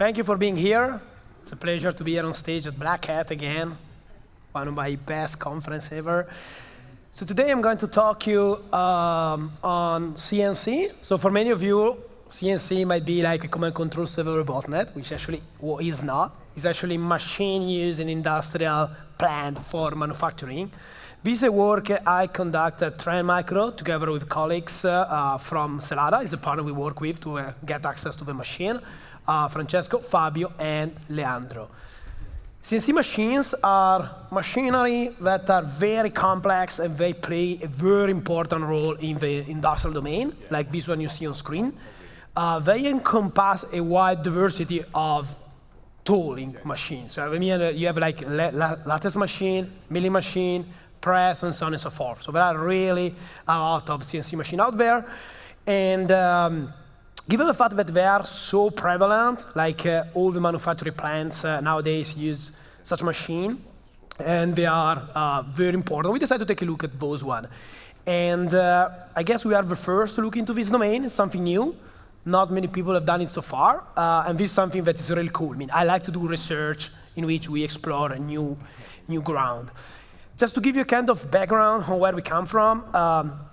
Thank you for being here. It's a pleasure to be here on stage at Black Hat again, one of my best conferences ever. So today I'm going to talk to you on CNC. So for many of you, CNC might be like a command control server botnet, which actually is not. It's actually machine used in industrial plant for manufacturing. This is a work I conduct at Trend Micro together with colleagues from Celada. It's a partner we work with to get access to the machine. Francesco, Fabio, and Leandro. CNC machines are machinery that are very complex and they play a very important role in the industrial domain, like this one you see on screen. They encompass a wide diversity of tooling machines. So I mean, you have like lattice machine, milling machine, press, and so on and so forth. So there are really a lot of CNC machines out there. And given the fact that they are so prevalent, like all the manufacturing plants nowadays use such machine, and they are very important, we decided to take a look at those one. And I guess we are the first to look into this domain. It's something new. Not many people have done it so far, and this is something that is really cool. I mean, I like to do research in which we explore a new ground. Just to give you a kind of background on where we come from,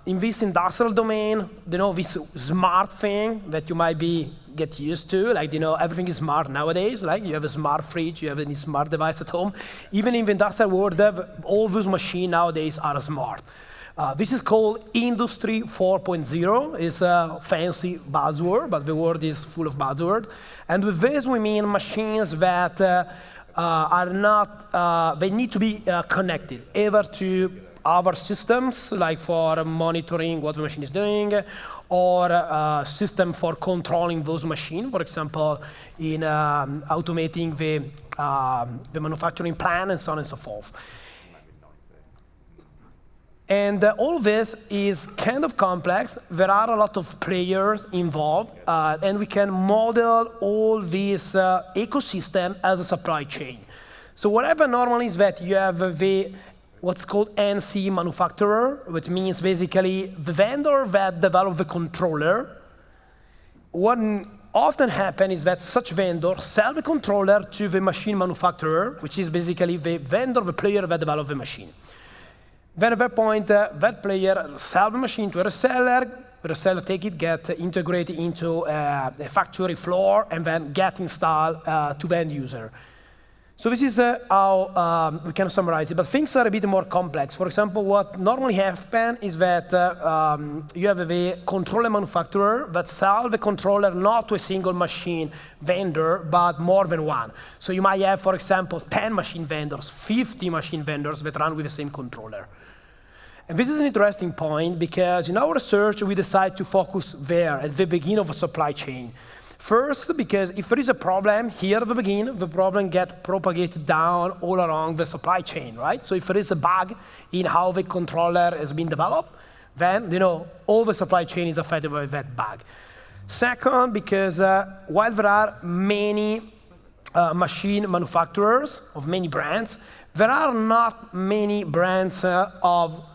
in this industrial domain, this smart thing that you might get used to, like, everything is smart nowadays, like you have a smart fridge, you have a smart device at home. Even in the industrial world, all those machines nowadays are smart. This is called Industry 4.0. It's a fancy buzzword, but the word is full of buzzwords. And with this, we mean machines that are not, they need to be connected either to other systems, like for monitoring what the machine is doing, or a system for controlling those machines, for example, in automating the manufacturing plant and so on and so forth. And all of this is kind of complex. There are a lot of players involved, and we can model all this ecosystem as a supply chain. So what happens normally is that you have what's called NC manufacturer, which means basically the vendor that develops the controller. What often happens is that such vendor sell the controller to the machine manufacturer, which is basically the vendor, the player that develops the machine. Then at that point, that player sells the machine to a reseller. The reseller take it, get integrated into a factory floor, and then get installed to the end user. So this is how we can summarize it. But things are a bit more complex. For example, what normally happens is that you have the controller manufacturer that sells the controller not to a single machine vendor, but more than one. So you might have, for example, 10 machine vendors, 50 machine vendors that run with the same controller. And this is an interesting point because in our research, we decide to focus there at the beginning of a supply chain. First, because if there is a problem here at the beginning, the problem gets propagated down all around the supply chain, right? So if there is a bug in how the controller has been developed, then all the supply chain is affected by that bug. Second, because while there are many machine manufacturers of many brands, there are not many brands of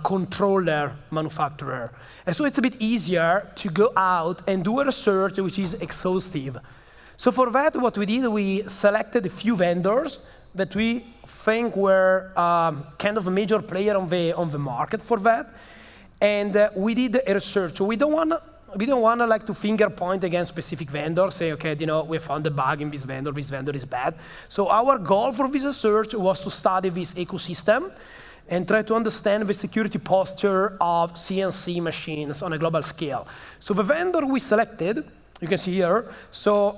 controller manufacturer. And so it's a bit easier to go out and do a research which is exhaustive. So for that, what we did, we selected a few vendors that we think were kind of a major player on the market for that. And we did a research. So we don't want to like to finger point against specific vendors, say, okay, we found a bug in this vendor is bad. So our goal for this research was to study this ecosystem and try to understand the security posture of CNC machines on a global scale. So the vendor we selected, you can see here, so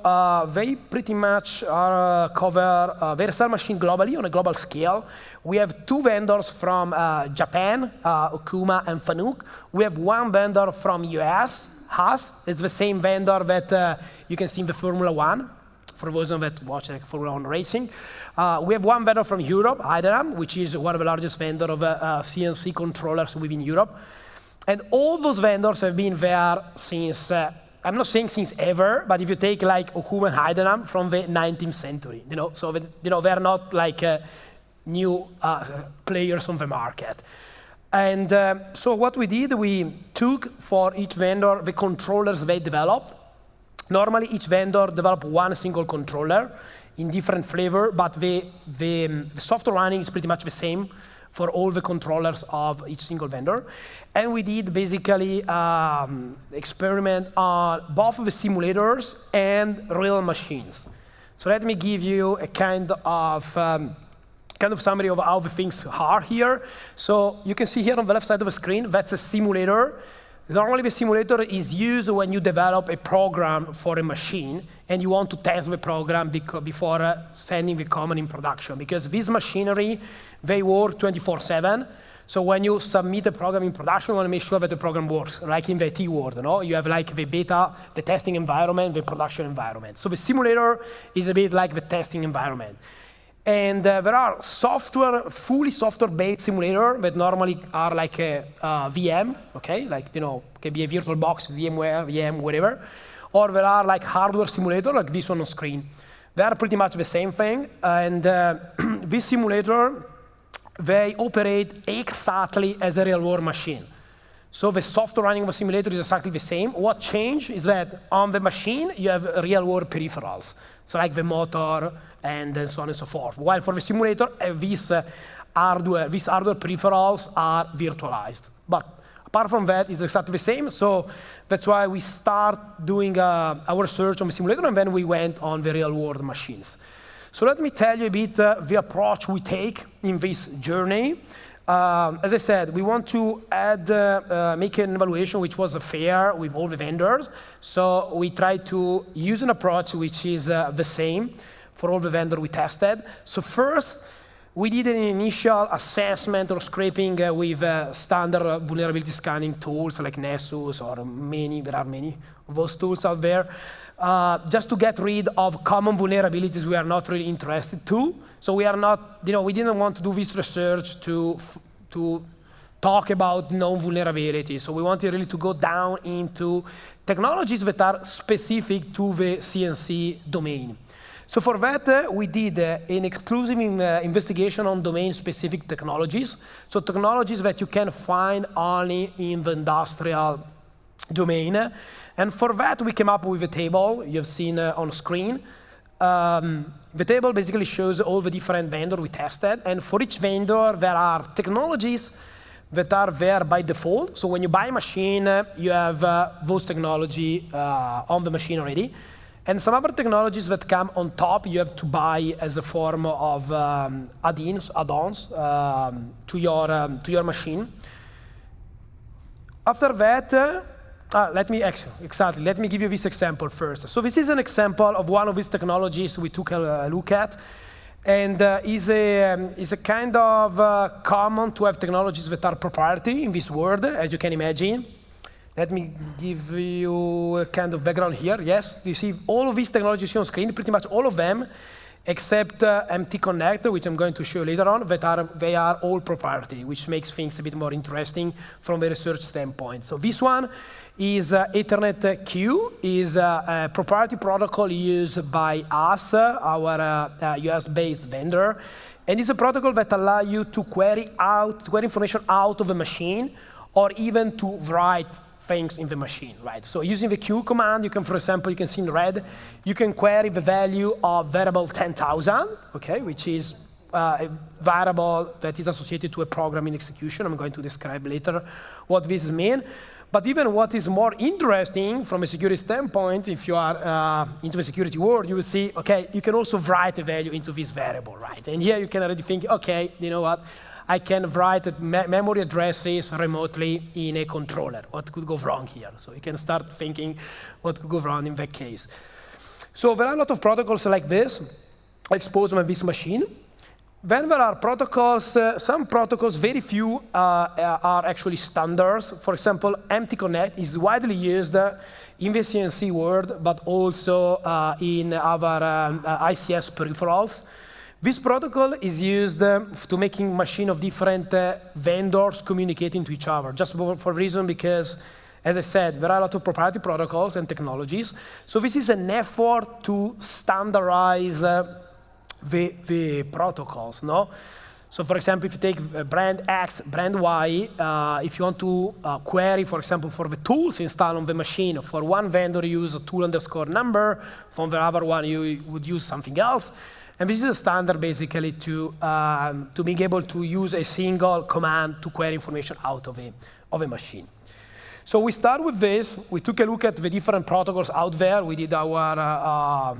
they pretty much cover, they sell machines globally on a global scale. We have two vendors from Japan, Okuma and Fanuc. We have one vendor from US, Haas. It's the same vendor that you can see in the Formula One, for those that watch Formula One racing. We have one vendor from Europe, Hijacking, which is one of the largest vendors of CNC controllers within Europe. And all those vendors have been there since, I'm not saying since ever, but if you take like Okuma and Hijacking from the 19th century, so they're not like new players on the market. And so what we did, we took for each vendor the controllers they developed, Normally, each vendor develops one single controller in different flavor, but the software running is pretty much the same for all the controllers of each single vendor. And we did basically experiment on both of the simulators and real machines. So let me give you a kind of summary of how the things are here. So you can see here on the left side of the screen, that's a simulator. Normally, the simulator is used when you develop a program for a machine and you want to test the program before sending the command in production. Because this machinery, they work 24/7. So when you submit a program in production, you want to make sure that the program works, like in the IT world. You have like the beta, the testing environment, the production environment. So the simulator is a bit like the testing environment. And there are fully software-based simulators that normally are like a VM, okay? Like, can be a VirtualBox, VMware, VM, whatever. Or there are like hardware simulators, like this one on screen. They are pretty much the same thing. And this simulator, they operate exactly as a real-world machine. So the software running of a simulator is exactly the same. What changed is that on the machine, you have real-world peripherals. So like the motor, and so on and so forth. While for the simulator, these hardware peripherals are virtualized. But apart from that, it's exactly the same. So that's why we start doing our search on the simulator, and then we went on the real-world machines. So let me tell you a bit the approach we take in this journey. As I said, we want to make an evaluation which was fair with all the vendors. So we try to use an approach which is the same for all the vendors we tested. So first, we did an initial assessment or scraping with standard vulnerability scanning tools like Nessus or there are many of those tools out there, just to get rid of common vulnerabilities we are not really interested to. So we are not, we didn't want to do this research to talk about known vulnerabilities. So we wanted really to go down into technologies that are specific to the CNC domain. So for that, we did an exclusive investigation on domain-specific technologies. So technologies that you can find only in the industrial domain. And for that, we came up with a table you've seen on screen. The table basically shows all the different vendors we tested. And for each vendor, there are technologies that are there by default. So when you buy a machine, you have those technology on the machine already. And some other technologies that come on top, you have to buy as a form of add-ons to your machine. After that, let me give you this example first. So this is an example of one of these technologies we took a look at, and is a kind of common to have technologies that are proprietary in this world, as you can imagine. Let me give you a kind of background here. Yes, you see all of these technologies here on screen, pretty much all of them, except MTConnect, which I'm going to show you later on, they are all proprietary, which makes things a bit more interesting from a research standpoint. So this one is Ethernet Q, is a proprietary protocol used by Haas, our US-based vendor, and it's a protocol that allows you to query information out of a machine, or even to write things in the machine, right? So using the Q command, you can, for example, you can see in red, you can query the value of variable 10,000, okay, which is a variable that is associated to a program in execution. I'm going to describe later what this means. But even what is more interesting from a security standpoint, if you are into the security world, you will see, okay, you can also write a value into this variable, right? And here you can already think, okay, you know what? I can write memory addresses remotely in a controller. What could go wrong here? So you can start thinking what could go wrong in that case. So there are a lot of protocols like this, exposed on this machine. Then there are protocols, some protocols, very few are actually standards. For example, MTConnect is widely used in the CNC world, but also in other ICS peripherals. This protocol is used to making machine of different vendors communicating to each other, just for a reason because, as I said, there are a lot of proprietary protocols and technologies. So this is an effort to standardize the protocols, no? So for example, if you take brand X, brand Y, if you want to query, for example, for the tools installed on the machine, for one vendor you use a tool underscore number, from the other one you would use something else. And this is a standard basically to being able to use a single command to query information out of a machine. So we start with this. We took a look at the different protocols out there. We did our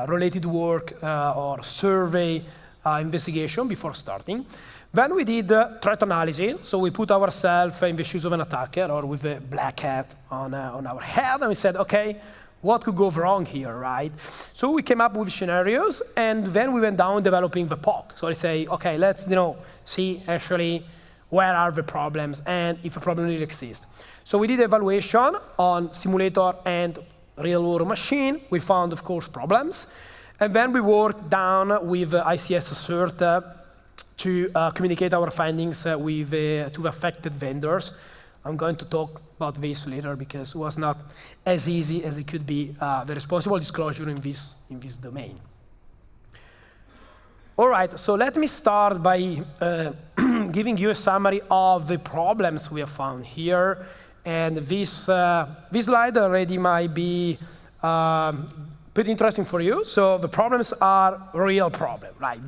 related work or survey investigation before starting. Then we did threat analysis. So we put ourselves in the shoes of an attacker or with a black hat on our head, and we said, okay, what could go wrong here, right? So we came up with scenarios, and then we went down developing the POC. So I say, okay, let's see actually where are the problems and if a problem really exists. So we did evaluation on simulator and real-world machine. We found, of course, problems. And then we worked down with ICS Cert to communicate our findings to the affected vendors. I'm going to talk about this later because it was not as easy as it could be, the responsible disclosure in this domain. All right, so let me start by giving you a summary of the problems we have found here. And this slide already might be pretty interesting for you. So the problems are real problems, right?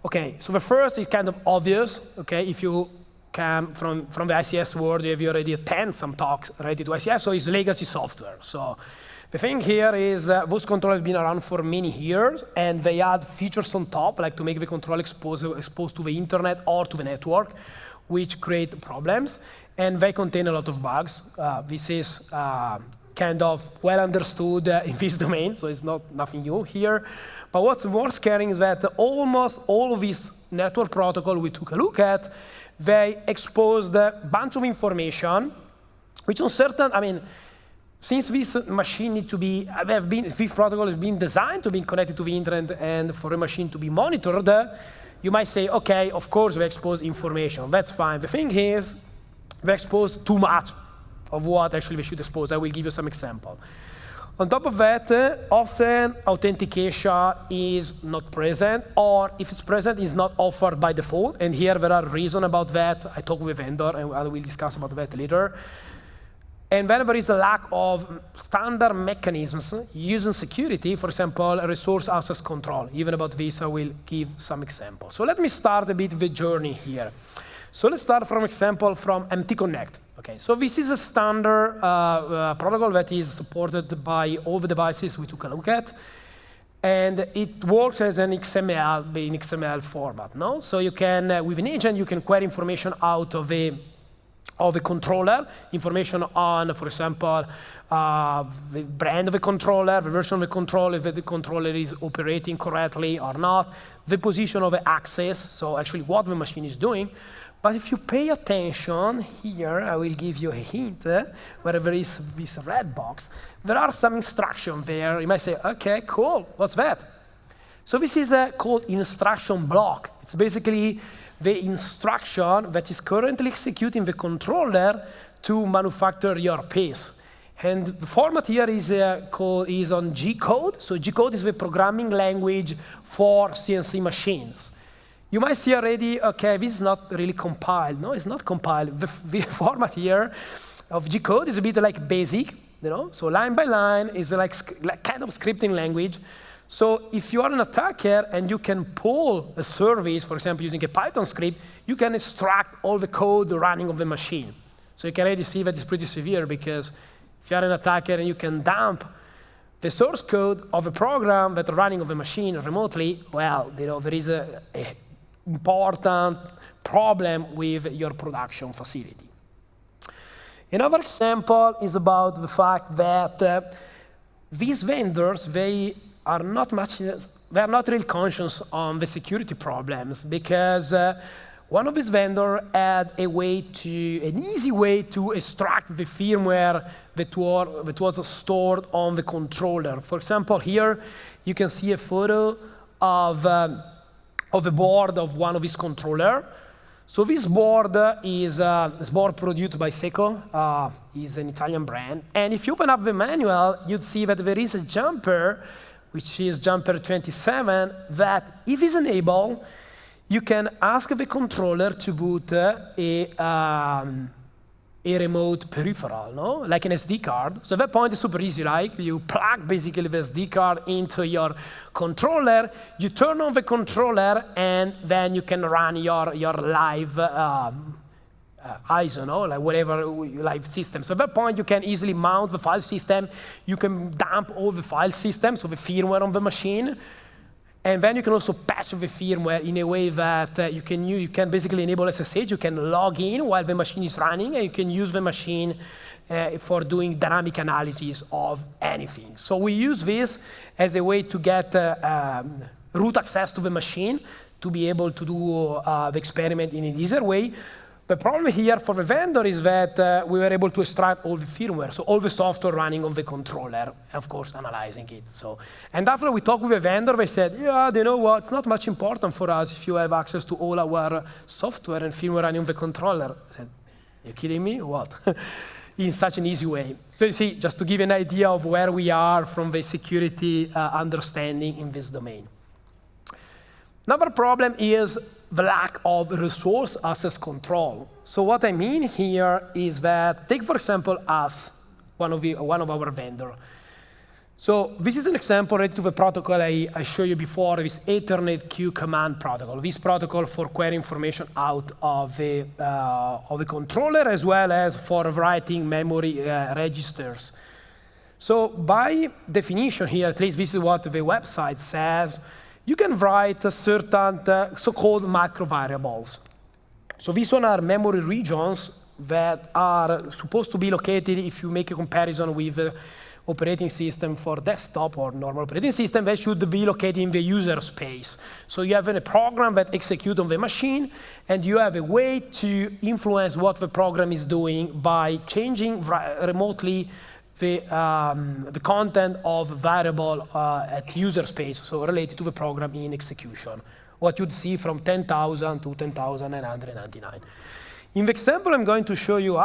Okay, so the first is kind of obvious. Okay, if you come from the ICS world, you have already attended some talks related to ICS, so it's legacy software. So the thing here is those controllers have been around for many years, and they add features on top, like to make the control exposed to the internet or to the network, which create problems, and they contain a lot of bugs. This is kind of well understood in this domain, so it's nothing new here. But what's more scary is that almost all of these network protocol we took a look at, they exposed a bunch of information, which on certain, since this machine need to be, this protocol has been designed to be connected to the internet and for a machine to be monitored, you might say, okay, of course we expose information, that's fine. The thing is, we expose too much of what actually we should expose. I will give you some example. On top of that, often authentication is not present, or if it's present, it's not offered by default. And here there are reasons about that. I talked with a vendor, and I will discuss about that later. And then there is a lack of standard mechanisms using security, for example, resource access control. Even about this, I will give some examples. So let me start a bit the journey here. So let's start from example from MTConnect. Okay, so this is a standard protocol that is supported by all the devices we took a look at, and it works as an XML format. No, so you can with an agent you can query information out of a controller, information on, for example, the brand of a controller, the version of the controller, if the controller is operating correctly or not, the position of the access, so actually what the machine is doing. But if you pay attention here, I will give you a hint, where there is this red box, there are some instructions there. You might say, okay, cool, what's that? So this is called instruction block. It's basically the instruction that is currently executing the controller to manufacture your piece. And the format here is on G code. So G code is the programming language for CNC machines. You might see already, okay, this is not really compiled. No, it's not compiled. The format here of G code is a bit like BASIC, so line by line is like kind of scripting language. So if you are an attacker and you can pull a service, for example, using a Python script, you can extract all the code running on the machine. So you can already see that it's pretty severe, because if you are an attacker and you can dump the source code of a program that is running on the machine remotely, well, there is a important problem with your production facility. Another example is about the fact that these vendors, they are not really conscious on the security problems, because one of these vendors had an easy way to extract the firmware that was stored on the controller. For example, here you can see a photo of the board of one of his controller. So this board is a board produced by Seco, is an Italian brand. And if you open up the manual, you'd see that there is a jumper, which is jumper 27, that if it's enabled, you can ask the controller to boot a remote peripheral, no? Like an SD card. So at that point, it's super easy, right? You plug basically the SD card into your controller, you turn on the controller, and then you can run your live ISO, no? Like whatever live system. So at that point, you can easily mount the file system. You can dump all the file systems, so the firmware on the machine. And then you can also patch the firmware in a way that you can basically enable SSH. You can log in while the machine is running, and you can use the machine for doing dynamic analysis of anything. So we use this as a way to get root access to the machine to be able to do the experiment in an easier way. The problem here for the vendor is that we were able to extract all the firmware, so all the software running on the controller, of course, analyzing it. So, and after we talked with the vendor, they said, yeah, you know what, it's not much important for us if you have access to all our software and firmware running on the controller. I said, are you kidding me? What? In such an easy way. So you see, just to give you an idea of where we are from the security understanding in this domain. Another problem is the lack of resource access control. So what I mean here is that, take for example us, one of our vendors. So this is an example related to the protocol I showed you before, this Ethernet queue command protocol. This protocol for querying information out of the controller, as well as for writing memory registers. So by definition here, at least this is what the website says, you can write certain so-called macro variables. So these one are memory regions that are supposed to be located, if you make a comparison with the operating system for desktop or normal operating system, they should be located in the user space. So you have a program that executes on the machine, and you have a way to influence what the program is doing by changing remotely the content of variable at user space, so related to the program in execution. What you'd see from 10,000 to 10,999. In the example I'm going to show you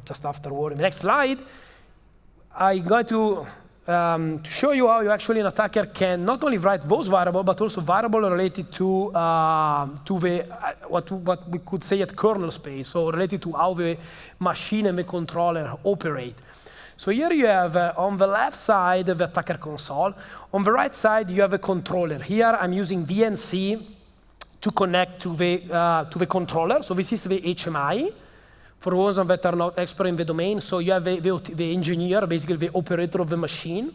just afterward, in the next slide, I'm going to show you how an attacker can not only write those variables, but also variables related to what we could say at kernel space, so related to how the machine and the controller operate. So here you have, on the left side, the attacker console. On the right side, you have a controller. Here, I'm using VNC to connect to the controller. So this is the HMI. For those that are not expert in the domain, so you have the engineer, basically the operator of the machine.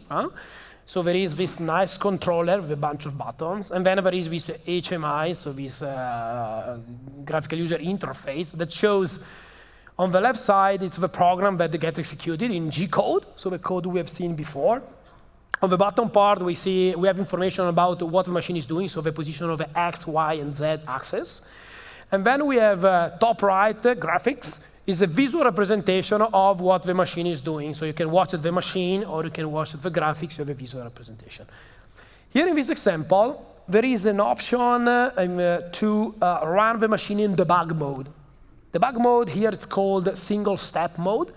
So there is this nice controller with a bunch of buttons. And then there is this HMI, so this graphical user interface that shows. On the left side, it's the program that gets executed in G code, so the code we have seen before. On the bottom part, we have information about what the machine is doing, so the position of the X, Y, and Z axis. And then we have top right graphics is a visual representation of what the machine is doing. So you can watch the machine, or you can watch the graphics, you have a visual representation. Here in this example, there is an option to run the machine in debug mode. Debug mode here, it's called single step mode.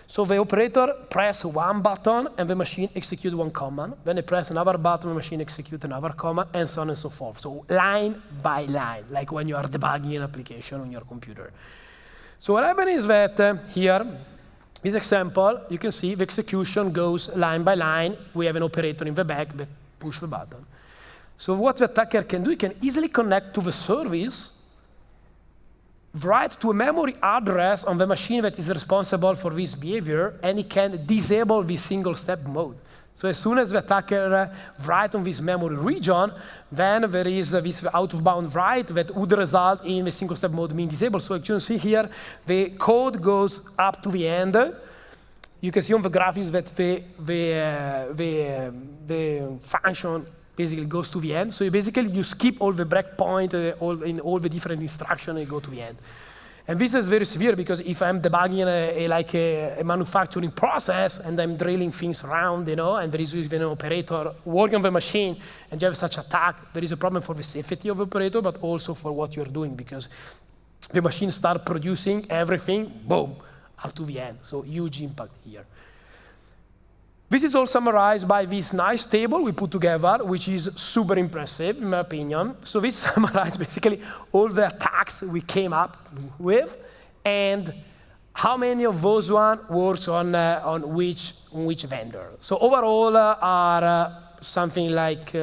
So the operator press one button and the machine execute one command. Then they press another button, the machine execute another command, and so on and so forth. So line by line, like when you are debugging an application on your computer. So what happens is that here, this example, you can see the execution goes line by line. We have an operator in the back that push the button. So what the attacker can do, he can easily connect to the service, write to a memory address on the machine that is responsible for this behavior, and it can disable this single-step mode. So as soon as the attacker writes on this memory region, then there is this out-of-bound write that would result in the single-step mode being disabled. So as you can see here, the code goes up to the end. You can see on the graphics that the function basically goes to the end. So you skip all the breakpoint in all the different instructions and go to the end. And this is very severe because if I'm debugging a manufacturing process and I'm drilling things around, and there is even an operator working on the machine and you have such attack, there is a problem for the safety of the operator, but also for what you're doing because the machine starts producing everything, boom, up to the end. So huge impact here. This is all summarized by this nice table we put together, which is super impressive, in my opinion. So this summarizes basically all the attacks we came up with, and how many of those one works on which vendor. So overall are something like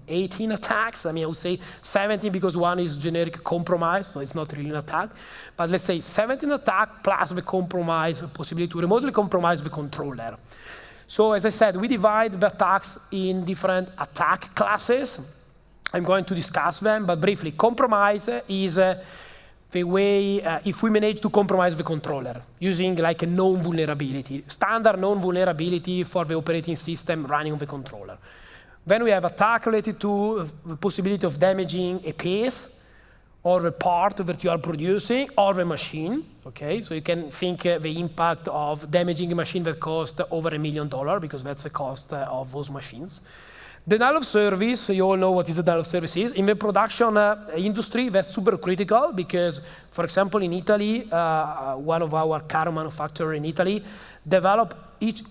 18 attacks? I mean, I would say 17 because one is generic compromise, so it's not really an attack. But let's say 17 attack plus the compromise, possibility to remotely compromise the controller. So as I said, we divide the attacks in different attack classes. I'm going to discuss them, but briefly, compromise is the way, if we manage to compromise the controller using like a known vulnerability, standard known vulnerability for the operating system running on the controller. Then we have attack related to the possibility of damaging a piece or the part that you are producing or the machine. Okay, so you can think the impact of damaging a machine that costs over $1 million because that's the cost of those machines. Denial of service, you all know what is denial of service is. In the production industry, that's super critical because, for example, in Italy, one of our car manufacturers in Italy develop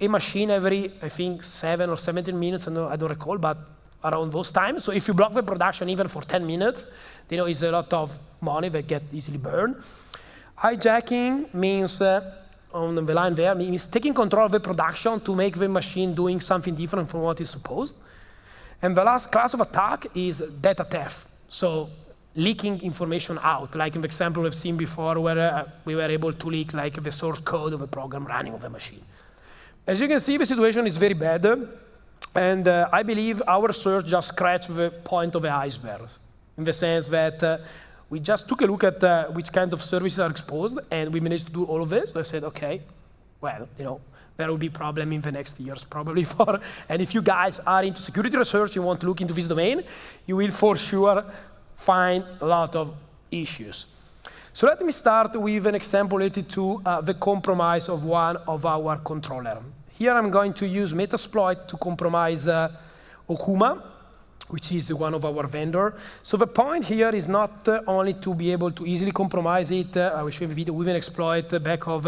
a machine every, I think, 7 or 17 minutes, I don't recall, but around those times. So if you block the production even for 10 minutes, you know, it's a lot of money that get easily burned. Hijacking means, on the line there, means taking control of the production to make the machine doing something different from what is supposed. And the last class of attack is data theft. So leaking information out, like in the example we've seen before where we were able to leak like the source code of a program running on the machine. As you can see, the situation is very bad. And I believe our search just scratched the point of the iceberg, in the sense that we just took a look at which kind of services are exposed, and we managed to do all of this. So I said, okay, well, you know, there will be problem in the next years probably for, and if you guys are into security research, you want to look into this domain, you will for sure find a lot of issues. So let me start with an example related to the compromise of one of our controller. Here I'm going to use Metasploit to compromise Okuma, which is one of our vendor. So the point here is not only to be able to easily compromise it, I will show you a video with an exploit back of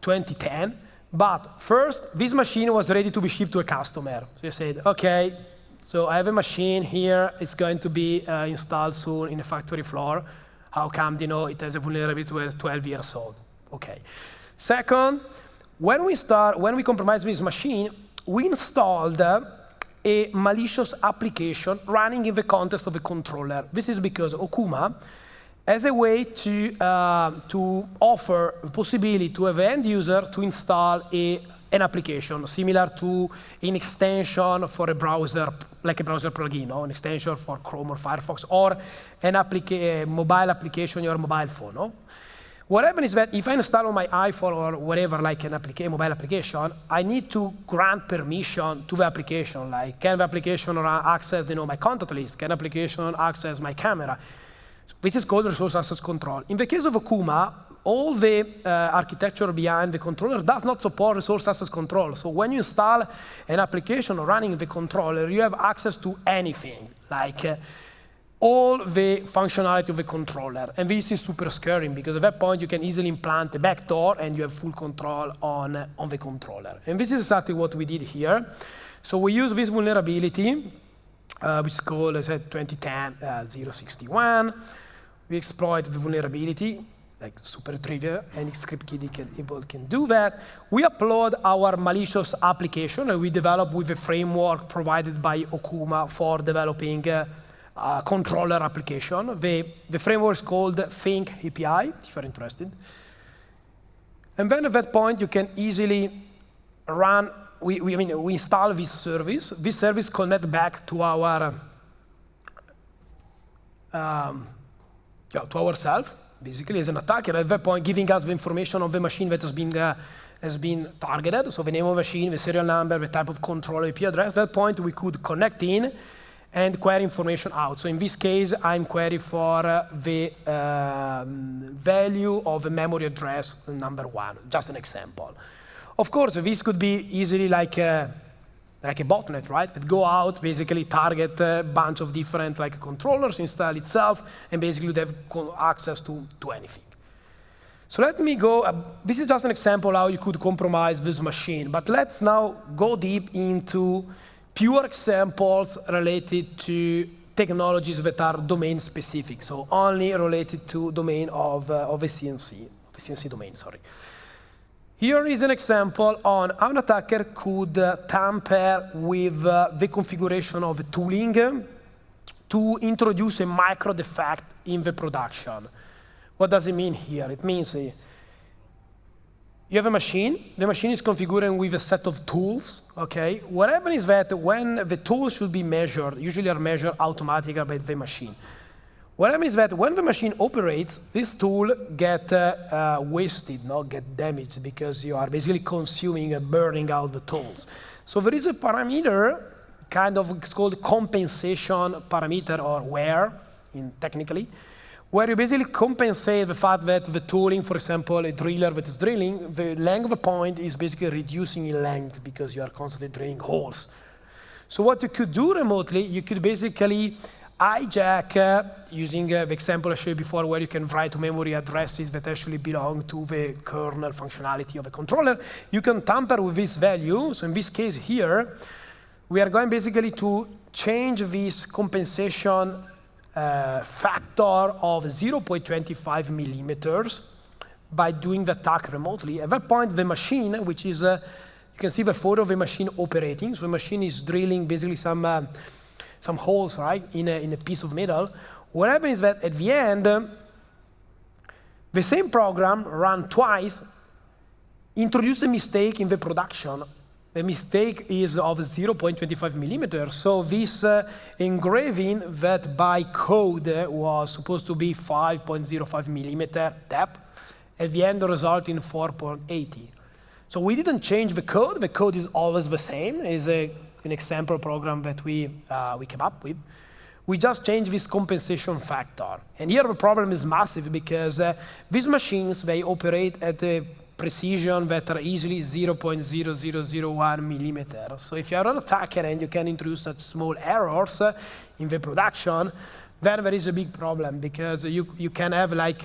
2010, but first, this machine was ready to be shipped to a customer. So you said, okay, so I have a machine here, it's going to be installed soon in a factory floor. How come, you know, it has a vulnerability to 12 years old? Okay. Second, when we compromised this machine, we installed a malicious application running in the context of a controller. This is because Okuma, as a way to offer the possibility to an end user to install an application similar to an extension for a browser, like a browser plugin, or an extension for Chrome or Firefox, or a mobile application on your mobile phone. No? What happens is that if I install on my iPhone or whatever, like a mobile application, I need to grant permission to the application, like can the application access my contact list, can the application access my camera. This is called resource access control. In the case of Okuma, all the architecture behind the controller does not support resource access control. So when you install an application running the controller, you have access to anything, like all the functionality of the controller. And this is super scary because at that point you can easily implant a backdoor and you have full control on the controller. And this is exactly what we did here. So we use this vulnerability, which is called, as I said, 2010-061. We exploit the vulnerability, like super trivial, and Script-Kiddie can do that. We upload our malicious application, and we develop with a framework provided by Okuma for developing a controller application. The framework is called Think API, if you're interested. And then at that point, you can easily run. We install this service. This service connects back to our to ourselves, basically as an attacker. At that point, giving us the information of the machine that has been targeted. So the name of the machine, the serial number, the type of controller, IP address. At that point, we could connect in and query information out. So in this case, I'm querying for the value of the memory address number 1. Just an example. Of course, this could be easily like a botnet, right? That go out, basically target a bunch of different controllers, install itself, and basically would have access to anything. So let me go, this is just an example how you could compromise this machine, but let's now go deep into pure examples related to technologies that are domain specific, so only related to domain of a CNC domain, sorry. Here is an example on how an attacker could tamper with the configuration of a tooling to introduce a micro-defect in the production. What does it mean here? It means you have a machine. The machine is configured with a set of tools, okay? What happens is that when the tools should be measured, usually are measured automatically by the machine. What happens is that when the machine operates, this tool get wasted, not get damaged, because you are basically consuming and burning out the tools. So there is a parameter, kind of, it's called compensation parameter, or wear, technically, where you basically compensate the fact that the tooling, for example, a driller that is drilling, the length of the point is basically reducing in length because you are constantly drilling holes. So what you could do remotely, you could basically hijack, using the example I showed you before, where you can write to memory addresses that actually belong to the kernel functionality of a controller. You can tamper with this value. So in this case here, we are going basically to change this compensation factor of 0.25 millimeters by doing the attack remotely. At that point, the machine, which is, you can see the photo of the machine operating. So the machine is drilling basically some holes, right, in a piece of metal. What happens is that at the end, the same program run twice, introduce a mistake in the production. The mistake is of 0.25 millimeters. So this engraving that by code was supposed to be 5.05 millimeter depth, at the end result in 4.80. So we didn't change the code. The code is always the same. It's an example program that we came up with. We just changed this compensation factor. And here the problem is massive because these machines, they operate at a precision that are easily 0.0001 millimeter. So if you are an attacker and you can introduce such small errors in the production, then there is a big problem because you can have like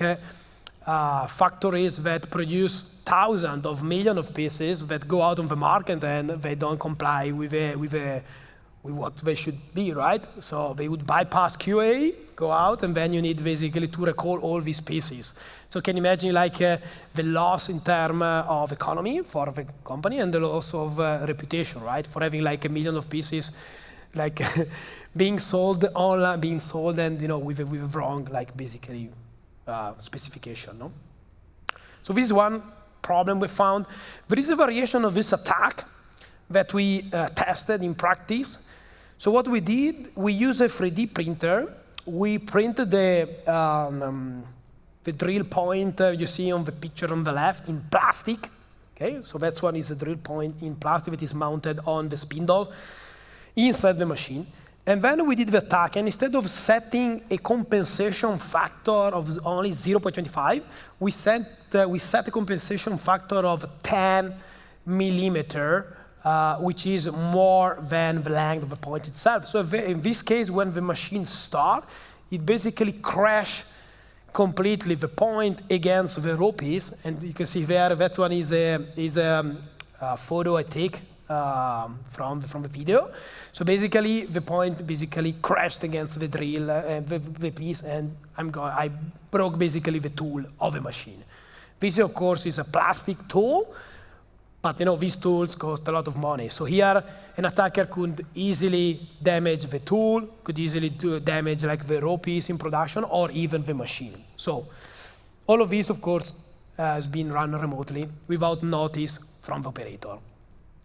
factories that produce thousands of millions of pieces that go out on the market and they don't comply with what they should be, right? So they would bypass QA, go out, and then you need basically to recall all these pieces. So can you imagine like the loss in terms of economy for the company and the loss of reputation, right? For having like 1 million of pieces, like being sold online, being sold, and with a wrong, like basically specification, no? So this is one problem we found. There is a variation of this attack that we tested in practice. So what we did, we used a 3D printer. We printed the drill point you see on the picture on the left in plastic. Okay, so that one is a drill point in plastic that is mounted on the spindle inside the machine. And then we did the attack, and instead of setting a compensation factor of only 0.25, we set a compensation factor of 10 millimeter, which is more than the length of the point itself. So in this case, when the machine starts, it basically crashes completely the point against the raw piece. And you can see there, that one is a photo I take from the video. So basically, the point basically crashed against the drill, the piece, and I broke basically the tool of the machine. This, of course, is a plastic tool, but these tools cost a lot of money. So here, an attacker could easily damage the tool, could easily damage like the raw piece in production, or even the machine. So all of this, of course, has been run remotely without notice from the operator.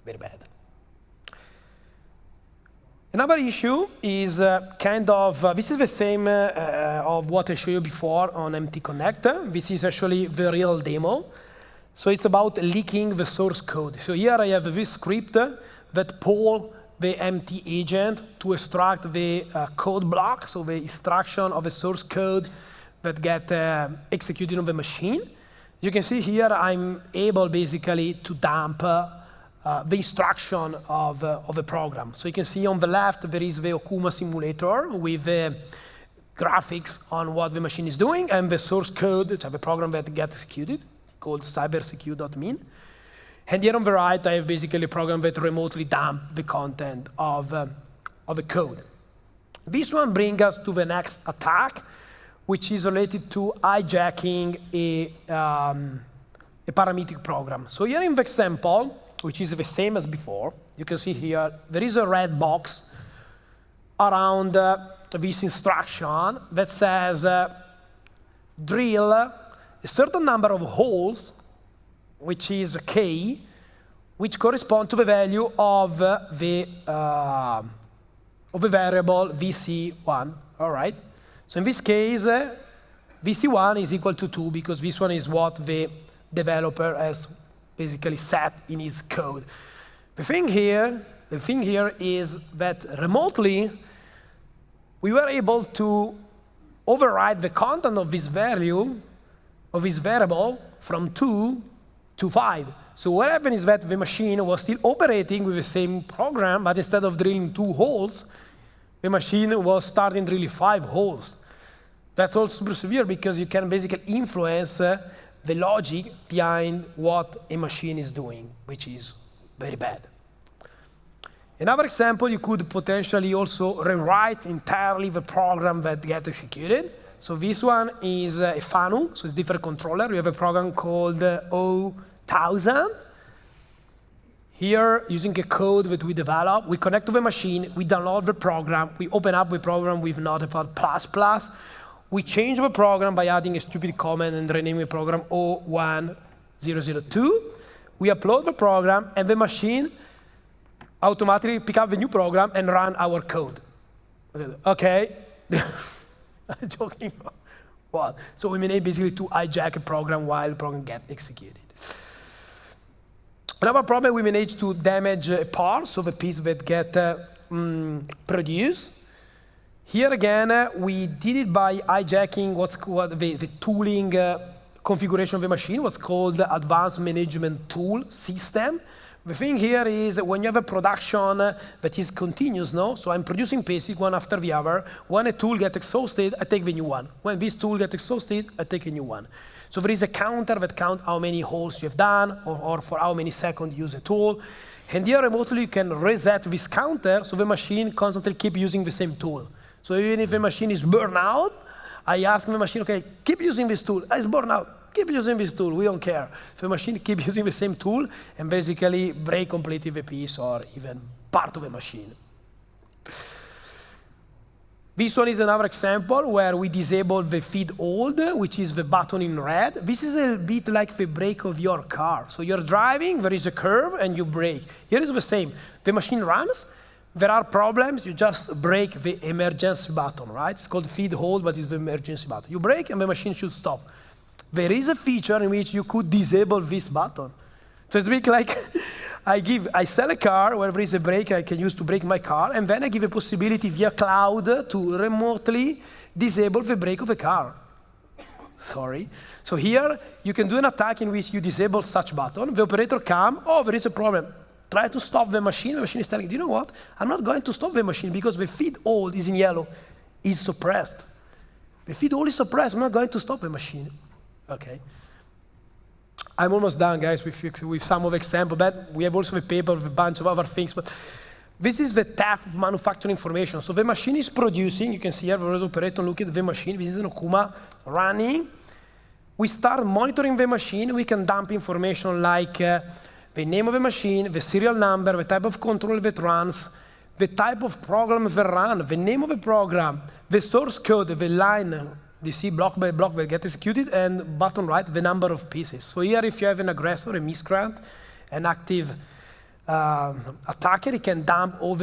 Very bad. Another issue is this is the same of what I showed you before on MTConnect. This is actually the real demo. So it's about leaking the source code. So here I have this script that pulls the MT agent to extract the code block, so the instruction of the source code that get executed on the machine. You can see here I'm able basically to dump the instruction of a program. So you can see on the left there is the Okuma simulator with the graphics on what the machine is doing, and the source code, which have a program that gets executed, called cybersecure.min. And here on the right, I have basically a program that remotely dumps the content of the code. This one brings us to the next attack, which is related to hijacking a parametric program. So here in the example, which is the same as before, you can see here, there is a red box around this instruction that says drill a certain number of holes, which is k, which correspond to the value of the variable vc1. All right. So in this case, vc1 is equal to 2 because this one is what the developer has basically set in his code. The thing here is that remotely we were able to override the content of this value of this variable from 2 to 5. So what happened is that the machine was still operating with the same program, but instead of drilling 2 holes, the machine was starting drilling 5 holes. That's also super severe because you can basically influence the logic behind what a machine is doing, which is very bad. Another example, you could potentially also rewrite entirely the program that gets executed. So this one is a FANU, so it's different controller. We have a program called O1000. Here, using a code that we develop, we connect to the machine, we download the program, we open up the program with Notepad++. We change the program by adding a stupid comment and renaming the program O1002. We upload the program, and the machine automatically pick up the new program and run our code. Okay. I'm joking. What? So we managed basically to hijack a program while the program gets executed. Another problem, we managed to damage a part, so the piece that get produced. Here again, we did it by hijacking what's called the tooling configuration of the machine, what's called the Advanced Management Tool System. The thing here is when you have a production that is continuous, no? So I'm producing pieces one after the other. When a tool gets exhausted, I take the new one. When this tool gets exhausted, I take a new one. So there is a counter that counts how many holes you have done or for how many seconds you use a tool. And here remotely, you can reset this counter so the machine constantly keep using the same tool. So even if the machine is burned out, I ask the machine, okay, keep using this tool. It's burned out. Keep using this tool. We don't care. If the machine keep using the same tool and basically break completely the piece or even part of the machine. This one is another example where we disable the feed hold, which is the button in red. This is a bit like the brake of your car. So you're driving, there is a curve, and you brake. Here is the same. The machine runs. There are problems, you just break the emergency button, right? It's called feed hold, but it's the emergency button. You break and the machine should stop. There is a feature in which you could disable this button. So it's a bit like I sell a car where there is a brake I can use to brake my car, and then I give a possibility via cloud to remotely disable the brake of the car. Sorry. So here you can do an attack in which you disable such button. The operator comes, oh, there is a problem. Try to stop the machine is telling, do you know what? I'm not going to stop the machine because the feed hold is in yellow, is suppressed. The feed hold is suppressed, I'm not going to stop the machine. Okay. I'm almost done, guys, with some of the examples, but we have also a paper with a bunch of other things. But this is the theft of manufacturing information. So the machine is producing, you can see here, there is operator look at the machine, this is an Okuma running. We start monitoring the machine, we can dump information like the name of the machine, the serial number, the type of control that runs, the type of program that run, the name of the program, the source code, the line, you see block by block that get executed, and bottom right, the number of pieces. So here, if you have an aggressor, a miscreant, an active attacker, he can dump all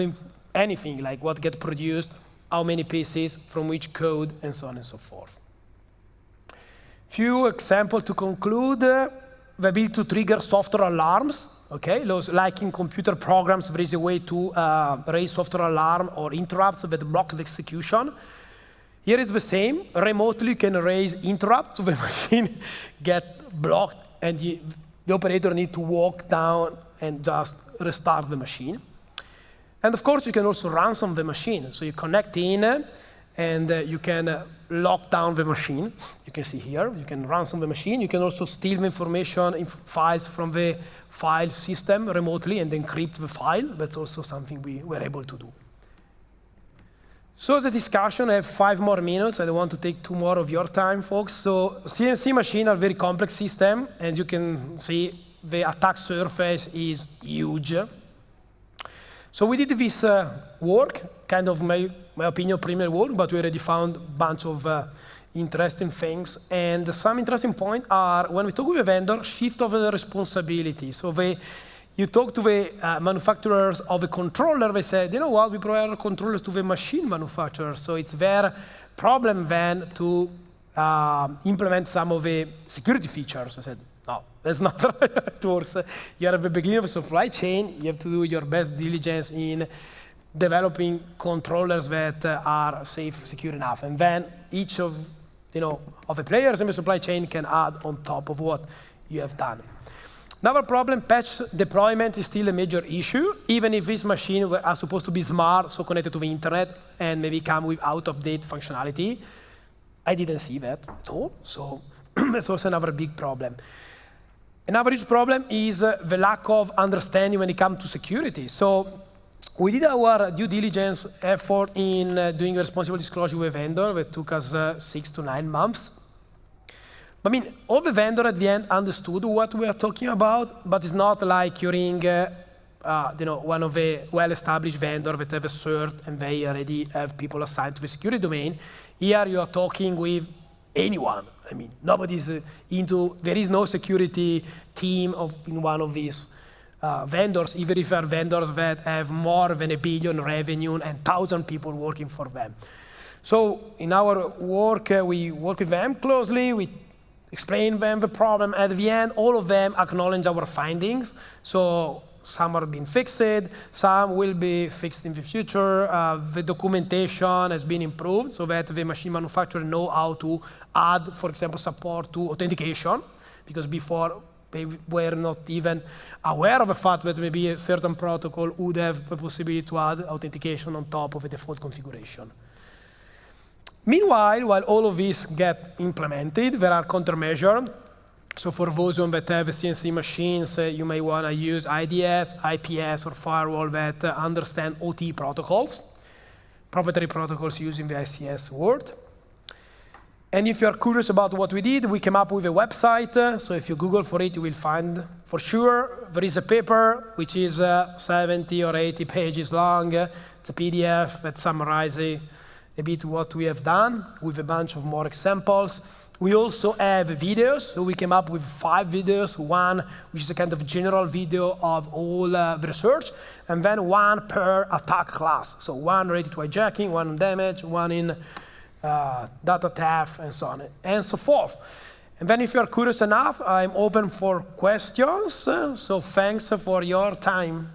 anything, like what get produced, how many pieces, from which code, and so on and so forth. Few examples to conclude. The ability to trigger software alarms, okay? Like in computer programs, there is a way to raise software alarm or interrupts that block the execution. Here is the same. Remotely, you can raise interrupts, so the machine get blocked, and the operator need to walk down and just restart the machine. And of course, you can also ransom the machine. So you connect in, and you can lock down the machine. You can see here, you can ransom the machine. You can also steal the information, files from the file system remotely and encrypt the file. That's also something we were able to do. So the discussion, I have 5 more minutes. I don't want to take 2 more of your time, folks. So CNC machines are a very complex system, and you can see the attack surface is huge. So we did this work, kind of my opinion, preliminary work, but we already found a bunch of interesting things. And some interesting points are, when we talk with a vendor, shift of the responsibility. So you talk to the manufacturers of a controller, they said, you know what, we provide controllers to the machine manufacturers, so it's their problem then to implement some of the security features. I said, no, that's not how it works. You're at the beginning of a supply chain, you have to do your best diligence in developing controllers that are safe, secure enough, and then each of the players in the supply chain can add on top of what you have done. Another problem, patch deployment is still a major issue, even if these machines are supposed to be smart, so connected to the internet, and maybe come with out-of-date functionality. I didn't see that at all, so that's also another big problem. Another huge problem is the lack of understanding when it comes to security. So we did our due diligence effort in doing a responsible disclosure with a vendor that took us 6 to 9 months. I mean, all the vendor at the end understood what we are talking about, but it's not like you're in one of the well-established vendors that have a cert and they already have people assigned to the security domain. Here you are talking with anyone. I mean, nobody's there is no security team in one of these vendors, even if they are vendors that have more than $1 billion revenue and 1,000 people working for them. So in our work, we work with them closely. We explain them the problem. At the end, all of them acknowledge our findings. So some are being fixed, some will be fixed in the future. The documentation has been improved so that the machine manufacturer know how to add, for example, support to authentication, because before they were not even aware of the fact that maybe a certain protocol would have the possibility to add authentication on top of a default configuration. Meanwhile, while all of these get implemented, there are countermeasures. So for those that have CNC machines, you may want to use IDS, IPS, or firewall that understand OT protocols, proprietary protocols using the ICS world. And if you're curious about what we did, we came up with a website. So if you Google for it, you will find for sure. There is a paper which is 70 or 80 pages long. It's a PDF that summarizes a bit what we have done with a bunch of more examples. We also have videos, so we came up with 5 videos, one which is a kind of general video of all the research, and then one per attack class. So one related to hijacking, one on damage, one in data theft, and so on and so forth. And then if you're curious enough, I'm open for questions, so thanks for your time.